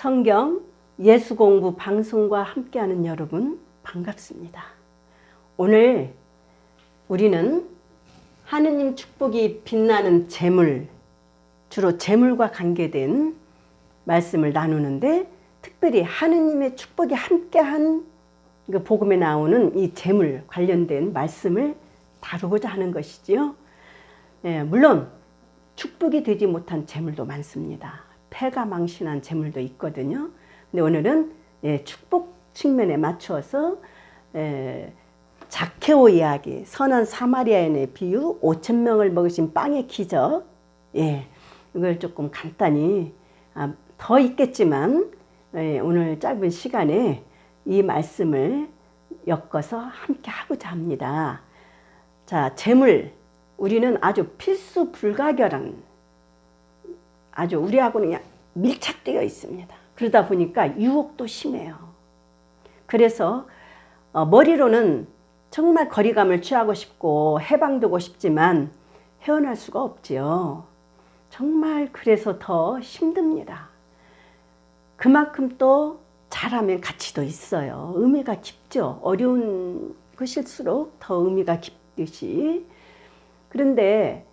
성경 예수공부 방송과 함께하는 여러분 반갑습니다. 오늘 우리는 하느님 축복이 빛나는 재물, 주로 재물과 관계된 말씀을 나누는데 특별히 하느님의 축복이 함께한 그 복음에 나오는 이 재물 관련된 말씀을 다루고자 하는 것이지요. 물론 축복이 되지 못한 재물도 많습니다. 패가 망신한 재물도 있거든요. 근데 오늘은 축복 측면에 맞추어서 자케오 이야기, 선한 사마리아인의 비유, 5,000명을 먹이신 빵의 기적, 이걸 조금 간단히 더 있겠지만 오늘 짧은 시간에 이 말씀을 엮어서 함께 하고자 합니다. 자, 재물, 우리는 아주 필수 불가결한, 아주 우리하고는 밀착되어 있습니다. 그러다 보니까 유혹도 심해요. 그래서 머리로는 정말 거리감을 취하고 싶고 해방되고 싶지만 헤어날 수가 없지요. 정말 그래서 더 힘듭니다. 그만큼 또 잘하면 가치도 있어요. 의미가 깊죠. 어려운 것일수록 더 의미가 깊듯이. 그런데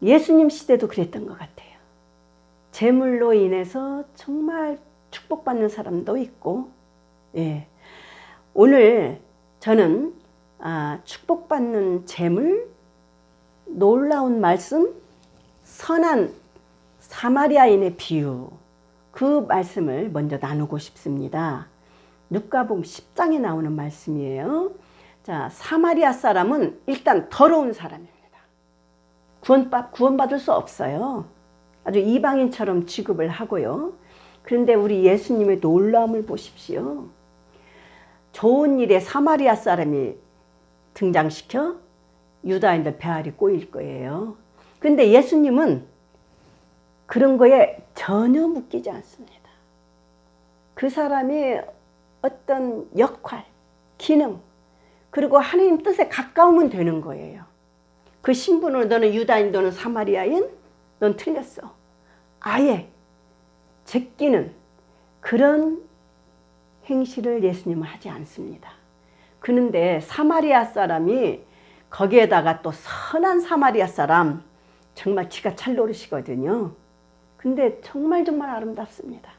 예수님 시대도 그랬던 것 같아요. 재물로 인해서 정말 축복받는 사람도 있고, 오늘 저는 축복받는 재물, 놀라운 말씀, 선한 사마리아인의 비유, 그 말씀을 먼저 나누고 싶습니다. 누가복음 10장에 나오는 말씀이에요. 자, 사마리아 사람은 일단 더러운 사람입니다. 구원받을 수 없어요. 아주 이방인처럼 취급을 하고요. 그런데 우리 예수님의 놀라움을 보십시오. 좋은 일에 사마리아 사람이 등장시켜 유다인들 배알이 꼬일 거예요. 그런데 예수님은 그런 거에 전혀 묶이지 않습니다. 그 사람의 어떤 역할, 기능, 그리고 하나님 뜻에 가까우면 되는 거예요. 그 신분으로 너는 유다인, 너는 사마리아인, 넌 틀렸어. 아예 제끼는 그런 행실을 예수님은 하지 않습니다. 그런데 사마리아 사람이 거기에다가 또 선한 사마리아 사람, 정말 기가 찰 노릇이거든요. 근데 정말 아름답습니다.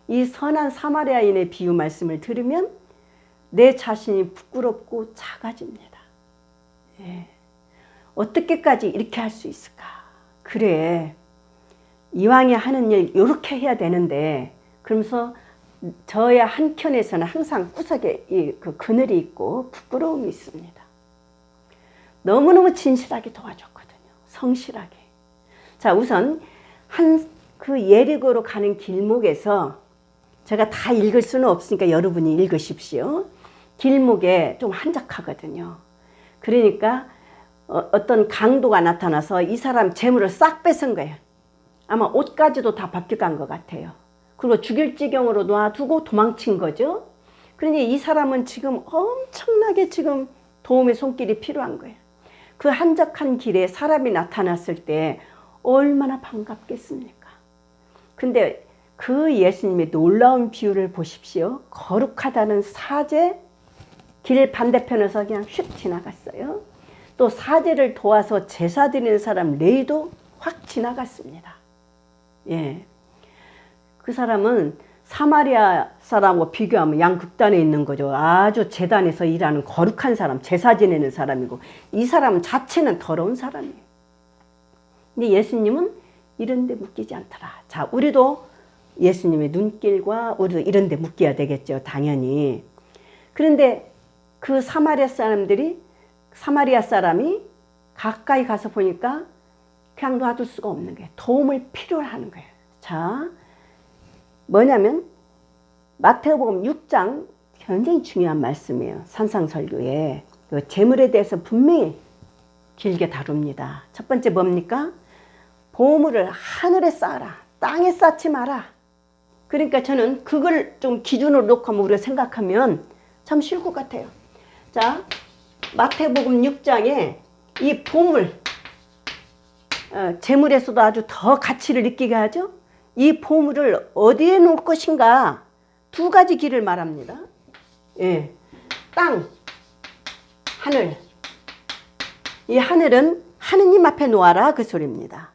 이 선한 사마리아인의 비유 말씀을 들으면 내 자신이 부끄럽고 작아집니다. 어떻게까지 이렇게 할 수 있을까? 그래, 이왕에 하는 일 이렇게 해야 되는데, 그러면서 저의 한켠에서는 항상 구석에 그 그늘이 있고 부끄러움이 있습니다. 너무너무 진실하게 도와줬거든요. 성실하게. 자, 우선 그 예리고로 가는 길목에서, 제가 다 읽을 수는 없으니까 여러분이 읽으십시오. 길목에 좀 한적하거든요. 그러니까 어떤 강도가 나타나서 이 사람 재물을 싹 뺏은 거예요. 아마 옷까지도 다 벗겨간 것 같아요. 그리고 죽일 지경으로 놔두고 도망친 거죠. 그러니 이 사람은 지금 엄청나게 지금 도움의 손길이 필요한 거예요. 그 한적한 길에 사람이 나타났을 때 얼마나 반갑겠습니까? 근데 그 예수님의 놀라운 비유를 보십시오. 거룩하다는 사제, 길 반대편에서 그냥 휙 지나갔어요. 또 사제를 도와서 제사 드리는 사람 레위도 확 지나갔습니다. 그 사람은 사마리아 사람하고 비교하면 양극단에 있는 거죠. 아주 제단에서 일하는 거룩한 사람, 제사 지내는 사람이고, 이 사람은 자체는 더러운 사람이에요. 근데 예수님은 이런 데 묶이지 않더라. 자, 우리도 예수님의 눈길과 우리도 이런 데 묶여야 되겠죠, 당연히. 그런데 그 사마리아 사람이 가까이 가서 보니까 그냥 놔둘 수가 없는 거예요. 도움을 필요로 하는 거예요. 자, 뭐냐면 마태복음 6장 굉장히 중요한 말씀이에요. 산상설교에 그 재물에 대해서 분명히 길게 다룹니다. 첫 번째 뭡니까? 보물을 하늘에 쌓아라, 땅에 쌓지 마라. 그러니까 저는 그걸 좀 기준으로 놓고 우리가 생각하면 참 쉬울 것 같아요. 자, 마태복음 6장에 이 보물, 재물에서도 아주 더 가치를 느끼게 하죠. 이 보물을 어디에 놓을 것인가? 두 가지 길을 말합니다. 예, 땅, 하늘. 이 하늘은 하느님 앞에 놓아라 그 소리입니다.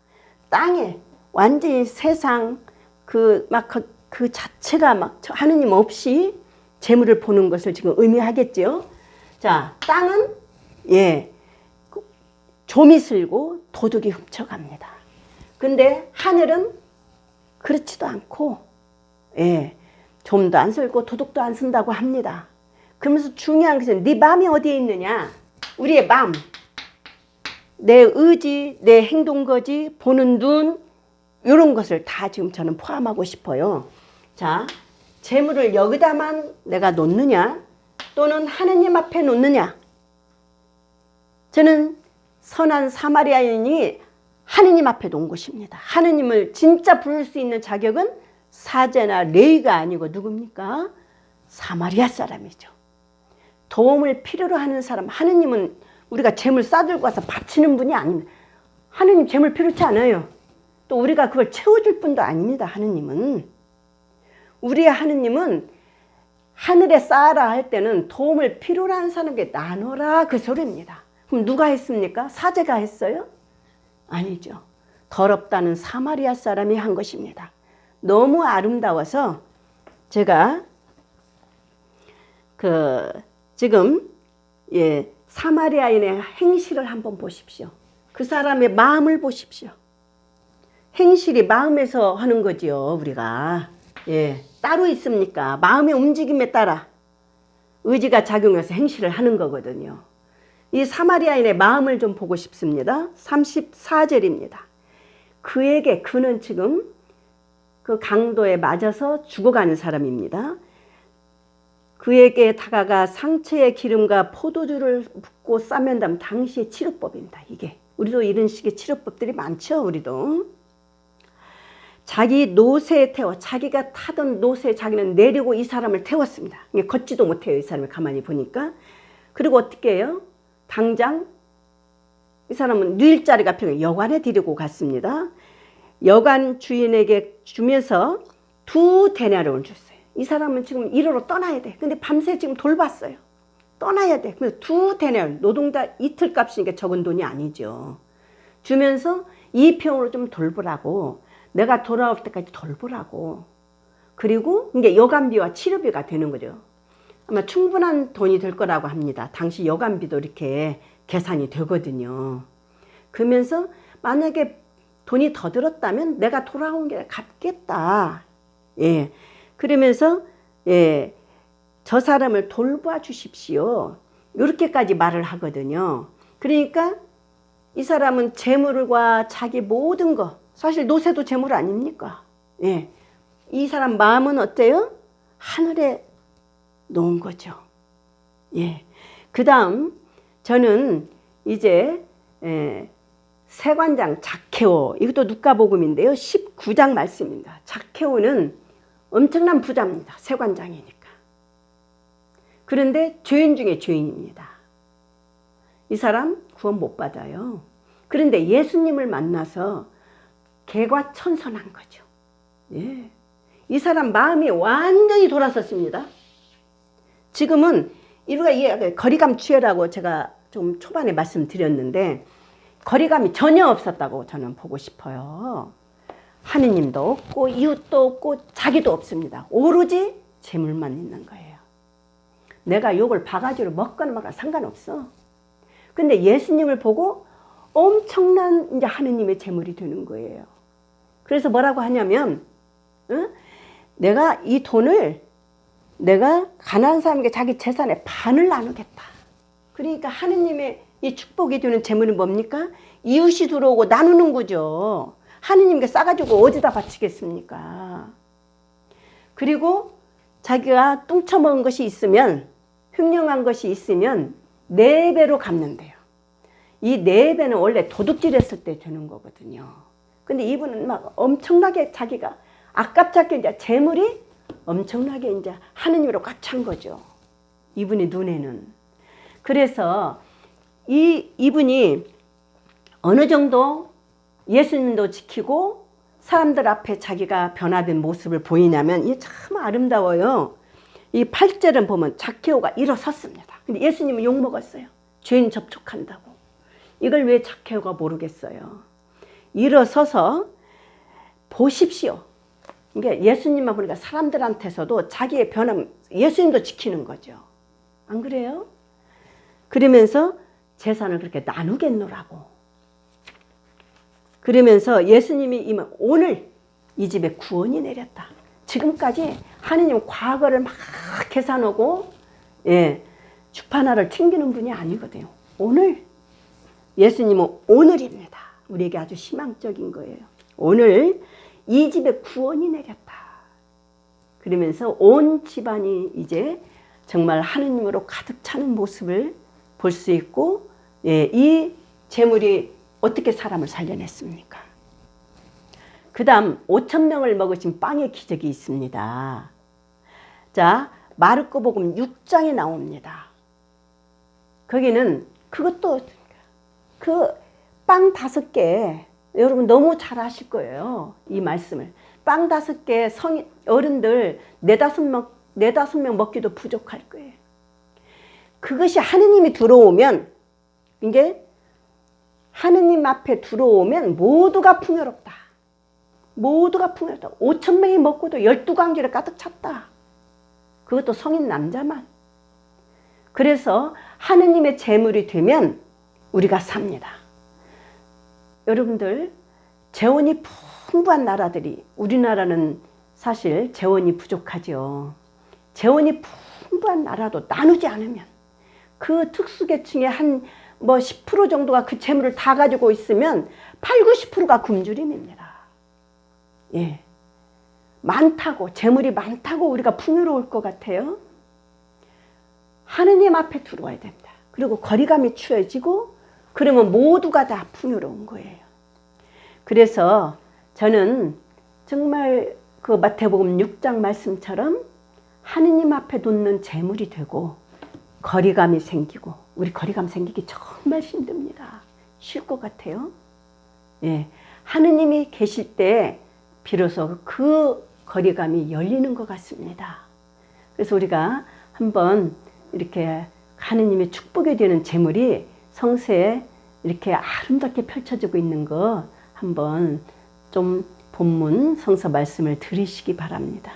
땅에 완전히 세상 그 자체가 막 하느님 없이 재물을 보는 것을 지금 의미하겠죠. 자, 땅은 예, 좀이 슬고 도둑이 훔쳐갑니다. 근데 하늘은 그렇지도 않고 예, 좀도 안 슬고 도둑도 안 쓴다고 합니다. 그러면서 중요한 것은 네 마음이 어디에 있느냐? 우리의 마음, 내 의지, 내 행동거지, 보는 눈, 이런 것을 다 지금 저는 포함하고 싶어요. 자, 재물을 여기다만 내가 놓느냐 또는 하느님 앞에 놓느냐. 저는 선한 사마리아인이 하느님 앞에 놓은 것입니다. 하느님을 진짜 부를 수 있는 자격은 사제나 레위가 아니고 누굽니까? 사마리아 사람이죠. 도움을 필요로 하는 사람. 하느님은 우리가 재물 싸들고 와서 바치는 분이 아닙니다. 하느님 재물 필요치 않아요. 또 우리가 그걸 채워줄 분도 아닙니다. 하느님은. 우리의 하느님은 하늘에 쌓아라 할 때는 도움을 필요로 하는 사람에게 나눠라 그 소리입니다. 그럼 누가 했습니까? 사제가 했어요? 아니죠. 더럽다는 사마리아 사람이 한 것입니다. 너무 아름다워서 제가 지금 예, 사마리아인의 행실을 한번 보십시오. 그 사람의 마음을 보십시오. 행실이 마음에서 하는 거지요, 우리가. 예, 따로 있습니까? 마음의 움직임에 따라 의지가 작용해서 행실을 하는 거거든요. 이 사마리아인의 마음을 좀 보고 싶습니다. 34절입니다. 그는 지금 그 강도에 맞아서 죽어가는 사람입니다. 그에게 다가가 상처의 기름과 포도주를 붓고 싸면 담 당시의 치료법입니다. 이게 우리도 이런 식의 치료법들이 많죠. 우리도 자기 노새에 태워 자기가 타던 노새에 자기는 내리고 이 사람을 태웠습니다. 걷지도 못해요. 이 사람을 가만히 보니까. 그리고 어떻게 해요? 당장 이 사람은 누일 자리가 필요해 여관에 데리고 갔습니다. 여관 주인에게 주면서 2데나리온을 줬어요. 이 사람은 지금 일하러 떠나야 돼. 근데 밤새 지금 돌봤어요. 떠나야 돼. 그래서 2데나리온, 노동자 이틀 값이니까 적은 돈이 아니죠. 주면서 이 평으로 좀 돌보라고, 내가 돌아올 때까지 돌보라고. 그리고 이게 여관비와 치료비가 되는 거죠. 아마 충분한 돈이 될 거라고 합니다. 당시 여관비도 이렇게 계산이 되거든요. 그러면서 만약에 돈이 더 들었다면 내가 돌아온 게 갚겠다. 예. 그러면서 예, 저 사람을 돌봐 주십시오. 이렇게까지 말을 하거든요. 그러니까 이 사람은 재물과 자기 모든 거, 사실 노새도 재물 아닙니까? 예. 이 사람 마음은 어때요? 하늘에 놓은 거죠. 예. 그 다음 저는 이제 세관장 zakhe오, 이것도 누가복음인데요. 19장 말씀입니다. zakhe오는 엄청난 부자입니다. 세관장이니까. 그런데 죄인 중에 죄인입니다. 이 사람 구원 못 받아요. 그런데 예수님을 만나서 개과천선한 거죠. 예. 이 사람 마음이 완전히 돌아섰습니다. 지금은 우리가 거리감 취해라고 제가 좀 초반에 말씀드렸는데 거리감이 전혀 없었다고 저는 보고 싶어요. 하느님도 없고 이웃도 없고 자기도 없습니다. 오로지 재물만 있는 거예요. 내가 욕을 바가지로 먹거나 말거나 상관없어. 근데 예수님을 보고 엄청난 이제 하느님의 재물이 되는 거예요. 그래서 뭐라고 하냐면 내가 이 돈을 내가 가난한 사람에게 자기 재산의 반을 나누겠다. 그러니까 하느님의 이 축복이 되는 재물은 뭡니까? 이웃이 들어오고 나누는 거죠. 하느님께 싸가지고 어디다 바치겠습니까? 그리고 자기가 뚱쳐먹은 것이 있으면, 횡령한 것이 있으면 4배로 갚는데요. 이 4배는 원래 도둑질 했을 때 되는 거거든요. 근데 이분은 막 엄청나게 자기가 아깝작게 이제 재물이 엄청나게 이제 하느님으로 꽉 찬 거죠. 이분의 눈에는. 그래서 이분이 어느 정도 예수님도 지키고 사람들 앞에 자기가 변화된 모습을 보이냐면 이게 참 아름다워요. 이 8절은 보면 zakhe오가 일어섰습니다. 근데 예수님은 욕먹었어요. 죄인 접촉한다고. 이걸 왜 zakhe오가 모르겠어요. 일어서서 보십시오. 그러니까 예수님만 보니까 사람들한테서도 자기의 변함, 예수님도 지키는 거죠. 안 그래요? 그러면서 재산을 그렇게 나누겠노라고. 그러면서 예수님이 오늘 이 집에 구원이 내렸다. 지금까지 하느님 과거를 막 계산하고 주파나를 튕기는 분이 아니거든요. 오늘 예수님은 오늘입니다. 우리에게 아주 희망적인 거예요. 오늘 이 집에 구원이 내렸다. 그러면서 온 집안이 이제 정말 하느님으로 가득 차는 모습을 볼 수 있고 이 재물이 어떻게 사람을 살려냈습니까? 그 다음 5,000명을 먹으신 빵의 기적이 있습니다. 자, 마르코복음 6장에 나옵니다. 거기는 그것도 그 빵 5개 여러분 너무 잘 아실 거예요. 이 말씀을. 빵 5개 성인 어른들 4-5명 먹기도 부족할 거예요. 그것이 하느님이 들어오면 이게 하느님 앞에 들어오면 모두가 풍요롭다. 모두가 풍요롭다. 5,000명이 먹고도 12강줄에 가득 찼다. 그것도 성인 남자만. 그래서 하느님의 재물이 되면 우리가 삽니다. 여러분들 재원이 풍부한 나라들이 우리나라는 사실 재원이 부족하죠. 재원이 풍부한 나라도 나누지 않으면 그 특수계층의 한 10% 정도가 그 재물을 다 가지고 있으면 80-90%가 굶주림입니다. 예, 많다고 재물이 많다고 우리가 풍요로울 것 같아요? 하느님 앞에 들어와야 됩니다. 그리고 거리감이 추해지고 그러면 모두가 다 풍요로운 거예요. 그래서 저는 정말 그 마태복음 6장 말씀처럼 하느님 앞에 놓는 재물이 되고 거리감이 생기고 우리 거리감 생기기 정말 힘듭니다. 쉴 것 같아요. 예, 하느님이 계실 때 비로소 그 거리감이 열리는 것 같습니다. 그래서 우리가 한번 이렇게 하느님의 축복이 되는 재물이 성세에 이렇게 아름답게 펼쳐지고 있는 거 한번 좀 본문 성서 말씀을 들으시기 바랍니다.